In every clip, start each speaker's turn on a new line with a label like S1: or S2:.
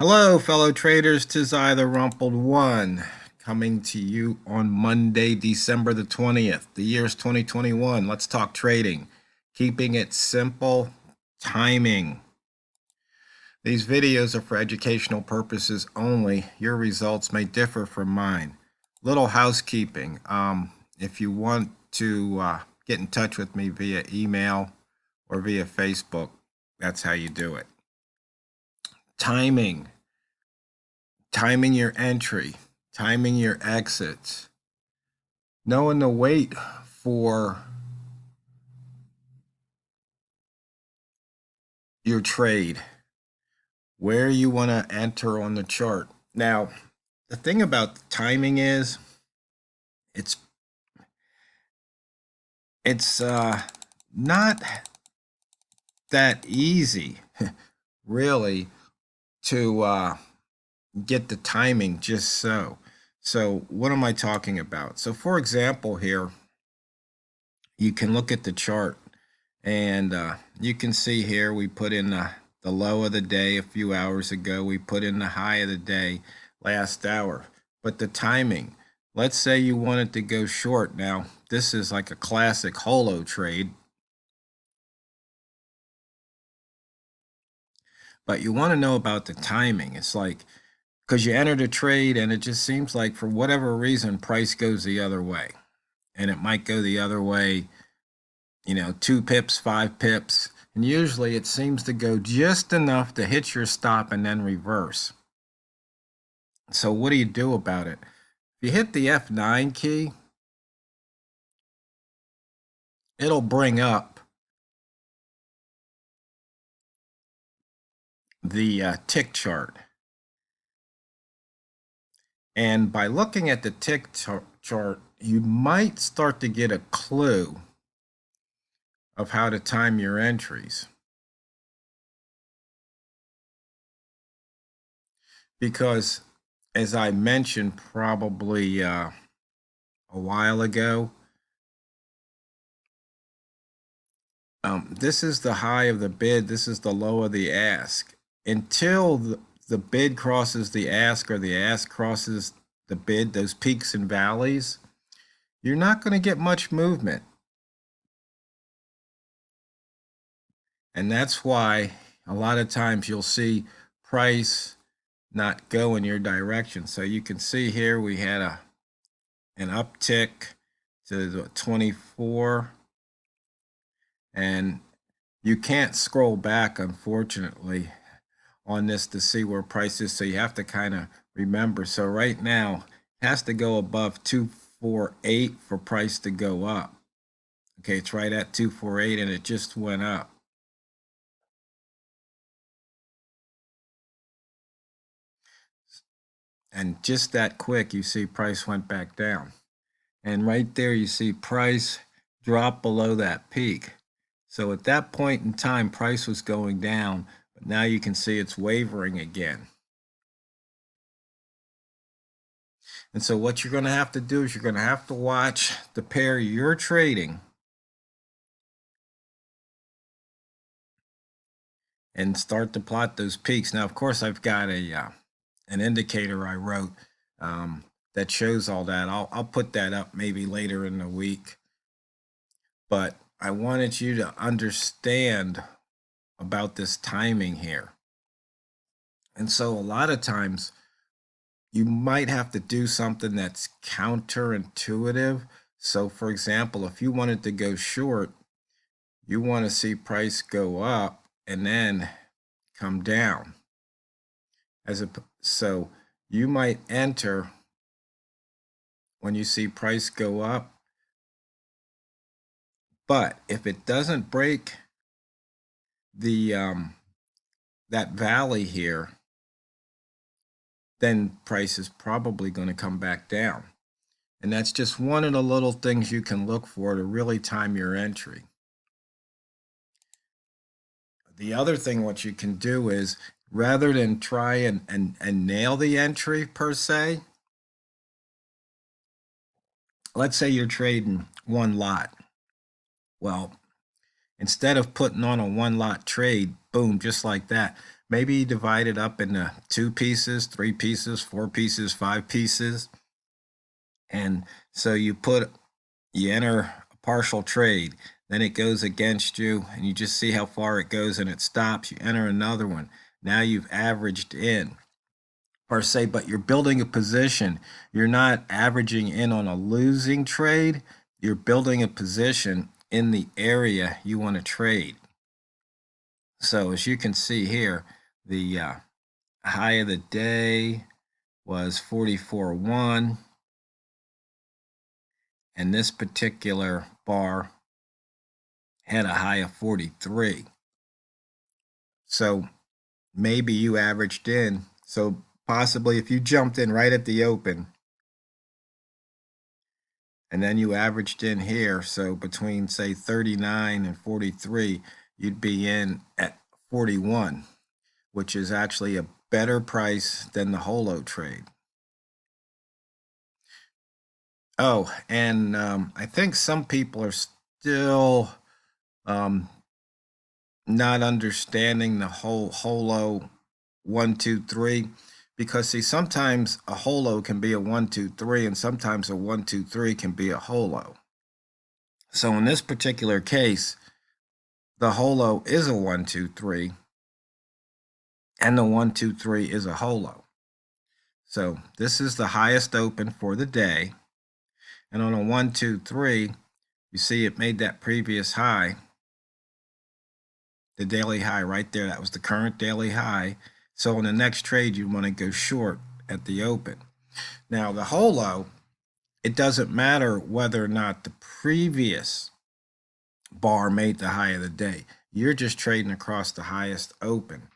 S1: Hello, fellow traders. 'Tis I, the Rumpled One, coming to you on Monday, December the 20th. The year's 2021. Let's talk trading. Keeping it simple, timing. These videos are for educational purposes only. Your results may differ from mine. Little housekeeping. If you want to get in touch with me via email or via Facebook, that's how you do it. Timing. Timing your entry, timing your exits, knowing the wait for your trade, where you want to enter on the chart. Now, the thing about timing is it's not that easy, really, to get the timing just so. So what am I talking about? So for example here, you can look at the chart and you can see here we put in the low of the day a few hours ago. We put in the high of the day last hour. But the timing, let's say you wanted to go short. Now, this is like a classic holo trade. But you want to know about the timing. It's like, because you entered a trade and it just seems like for whatever reason, price goes the other way. And it might go the other way, 2 pips, 5 pips. And usually it seems to go just enough to hit your stop and then reverse. So what do you do about it? If you hit the F9 key, it'll bring up the tick chart. And by looking at the tick chart, you might start to get a clue of how to time your entries. Because as I mentioned probably a while ago, this is the high of the bid, this is the low of the ask. Until the bid crosses the ask or the ask crosses the bid, those peaks and valleys, you're not going to get much movement. And that's why a lot of times you'll see price not go in your direction. So you can see here we had an uptick to the 24, and you can't scroll back, unfortunately, on this to see where price is. So you have to kind of remember. So right now it has to go above 248 for price to go up. Okay, it's right at 248 and it just went up. And just that quick, you see price went back down. And right there, you see price drop below that peak. So at that point in time, price was going down, but now you can see it's wavering again. And so what you're going to have to do is you're going to have to watch the pair you're trading and start to plot those peaks. Now, of course, I've got an indicator I wrote that shows all that. I'll put that up maybe later in the week. But I wanted you to understand about this timing here. And so a lot of times you might have to do something that's counterintuitive. So for example, if you wanted to go short, you want to see price go up and then come down. So you might enter when you see price go up, but if it doesn't break the that valley here, then price is probably going to come back down. And that's just one of the little things you can look for to really time your entry. The other thing what you can do is, rather than try and nail the entry per se, let's say you're trading one lot. Well, instead of putting on a one lot trade, boom, just like that, maybe you divide it up into 2 pieces, 3 pieces, 4 pieces, 5 pieces. And so you enter a partial trade, then it goes against you, and you just see how far it goes and it stops. You enter another one. Now you've averaged in, per se, but you're building a position. You're not averaging in on a losing trade. You're building a position in the area you want to trade. So as you can see here, the high of the day was 44.1, and this particular bar had a high of 43. So maybe you averaged in. So possibly if you jumped in right at the open and then you averaged in here, so between say 39 and 43, you'd be in at 41, which is actually a better price than the holo trade. Oh, and I think some people are still not understanding the whole holo 1, 2, 3, because see, sometimes a holo can be a 1, 2, 3, and sometimes a 1, 2, 3 can be a holo. So in this particular case, the holo is a 1, 2, 3, and the 1, 2, 3 is a holo. So this is the highest open for the day, and on a 1, 2, 3, you see it made that previous high, the daily high right there. That was the current daily high. So in the next trade, you want to go short at the open. Now the holo, it doesn't matter whether or not the previous bar made the high of the day. You're just trading across the highest open.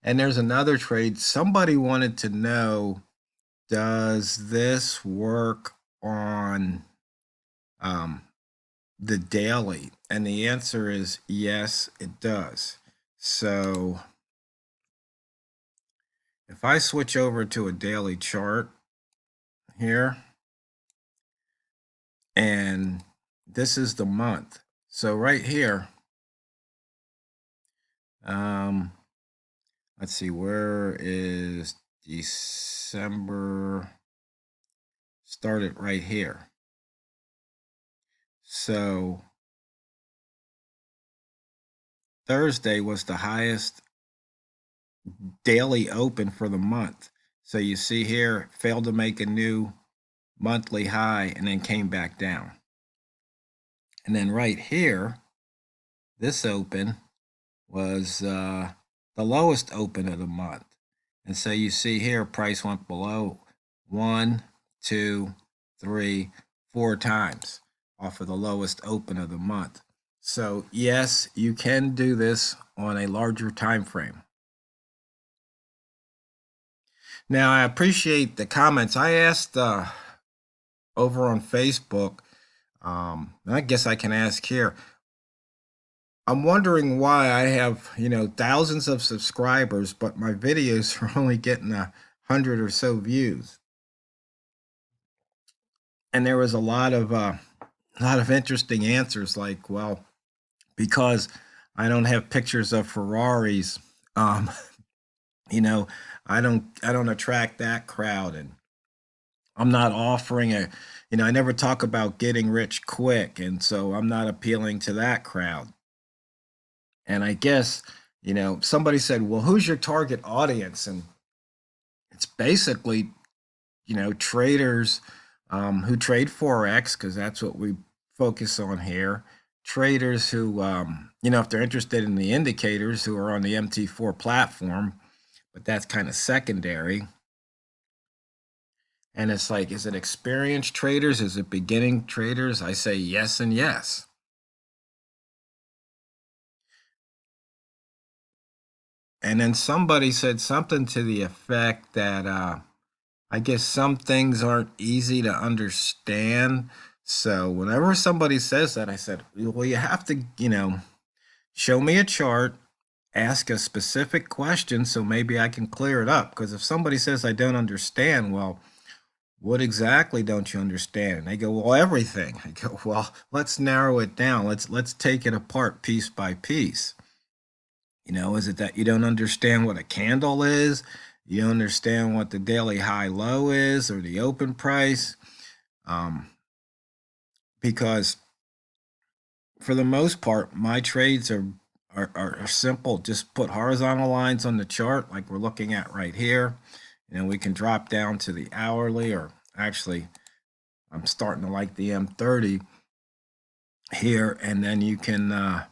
S1: And there's another trade. Somebody wanted to know, does this work on the daily? And the answer is yes, it does. So if I switch over to a daily chart here, and this is the month. So right here, let's see, where is December? Started right here. So Thursday was the highest daily open for the month. So you see here, failed to make a new monthly high and then came back down. And then right here, this open was the lowest open of the month. And so you see here, price went below 1, 2, 3, 4 times off of the lowest open of the month. So yes, you can do this on a larger time frame. Now I appreciate the comments. I asked over on Facebook, I guess I can ask here. I'm wondering why I have, thousands of subscribers, but my videos are only getting 100 or so views. And there was a lot of interesting answers, like, well, because I don't have pictures of Ferraris, you know, I don't attract that crowd, and I'm not offering I never talk about getting rich quick, and so I'm not appealing to that crowd. And I guess, somebody said, well, who's your target audience? And it's basically, traders who trade Forex, because that's what we focus on here. Traders who, if they're interested in the indicators, who are on the MT4 platform, but that's kind of secondary. And it's like, is it experienced traders? Is it beginning traders? I say yes and yes. And then somebody said something to the effect that I guess some things aren't easy to understand. So whenever somebody says that, I said, well, you have to, show me a chart, ask a specific question so maybe I can clear it up. Because if somebody says I don't understand, well, what exactly don't you understand? And they go, well, everything. I go, well, let's narrow it down. Let's take it apart piece by piece. Is it that you don't understand what a candle is? You don't understand what the daily high low is or the open price? Because for the most part, my trades are simple. Just put horizontal lines on the chart like we're looking at right here. We can drop down to the hourly, or actually, I'm starting to like the M30 here, and then you can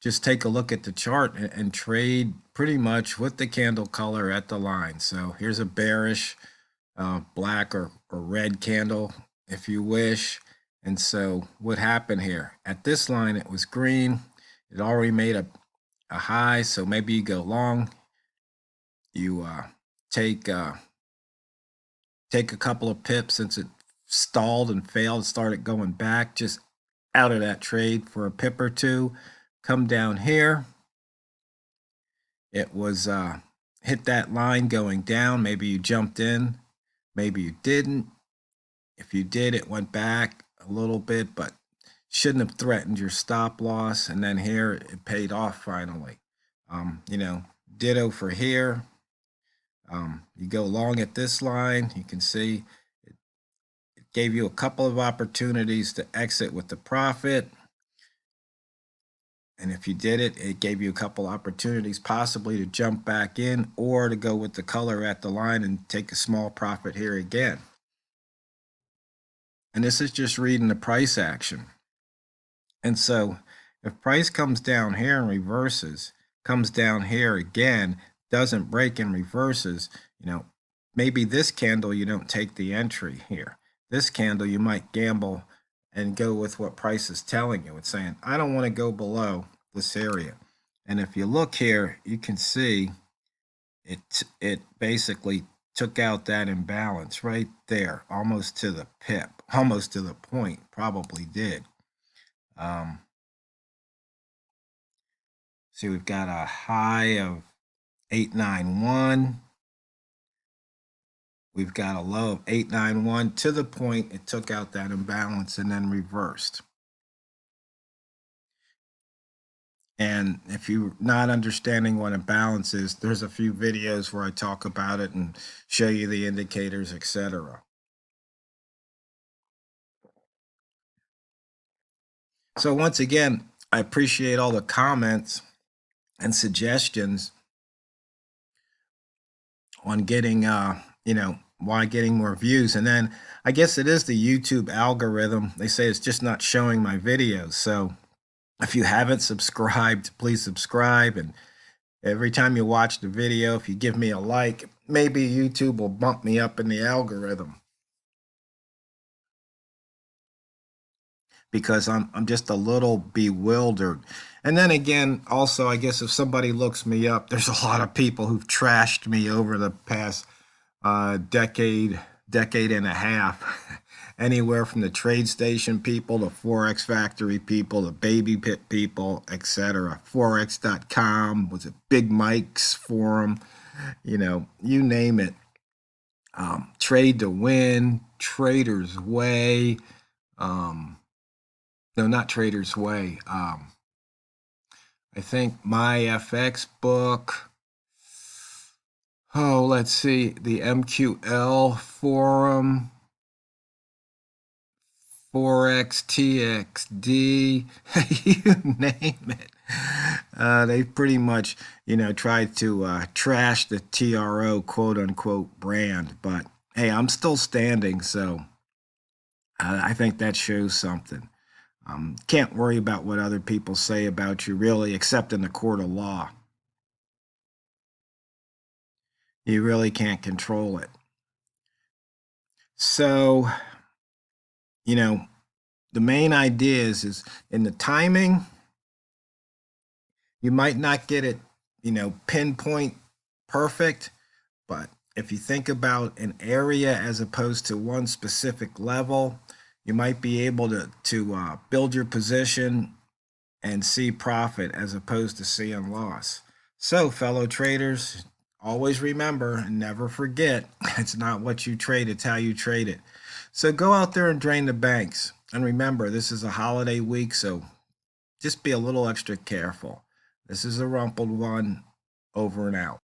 S1: just take a look at the chart and trade pretty much with the candle color at the line. So here's a bearish black or red candle, if you wish. And so what happened here? At this line, it was green. It already made a high, so maybe you go long. You take a couple of pips since it stalled and failed, started going back, just out of that trade for a pip or two. Come down here. It was hit that line going down. Maybe you jumped in, maybe you didn't. If you did, it went back a little bit, but shouldn't have threatened your stop loss. And then here it paid off finally. Ditto for here. You go long at this line, you can see it gave you a couple of opportunities to exit with the profit. And if you did it, it gave you a couple opportunities possibly to jump back in or to go with the color at the line and take a small profit here again. And this is just reading the price action. And so if price comes down here and reverses, comes down here again, doesn't break and reverses, maybe this candle you don't take the entry here. This candle you might gamble and go with what price is telling you. It's saying, I don't want to go below this area. And if you look here, you can see it basically took out that imbalance right there, almost to the pip, almost to the point, probably did. See, we've got a high of 891. We've got a low of 891 to the point it took out that imbalance and then reversed. And if you're not understanding what imbalance is, there's a few videos where I talk about it and show you the indicators, etc. So once again, I appreciate all the comments and suggestions on getting why getting more views. And then I guess it is the YouTube algorithm. They say it's just not showing my videos. So if you haven't subscribed, please subscribe. And every time you watch the video, if you give me a like, maybe YouTube will bump me up in the algorithm. Because I'm just a little bewildered. And then again, also, I guess if somebody looks me up, there's a lot of people who've trashed me over the past decade and a half. Anywhere from the trade station people, the FOREX factory people, the baby pit people, etc. Forex.com, was it Big Mike's forum? You name it. Trade to Win, Trader's Way. No, not Trader's Way. I think my FX book. Oh, let's see. The MQL forum. FOREX, TXD, you name it. They pretty much, tried to trash the TRO quote unquote brand. But hey, I'm still standing, so I think that shows something. Can't worry about what other people say about you, really, except in the court of law. You really can't control it. So, the main idea is in the timing, you might not get it, pinpoint perfect, but if you think about an area as opposed to one specific level, you might be able to build your position and see profit as opposed to seeing loss. So, fellow traders, always remember and never forget, it's not what you trade, it's how you trade it. So go out there and drain the banks. And remember, this is a holiday week, so just be a little extra careful. This is TheRumpledOne, over and out.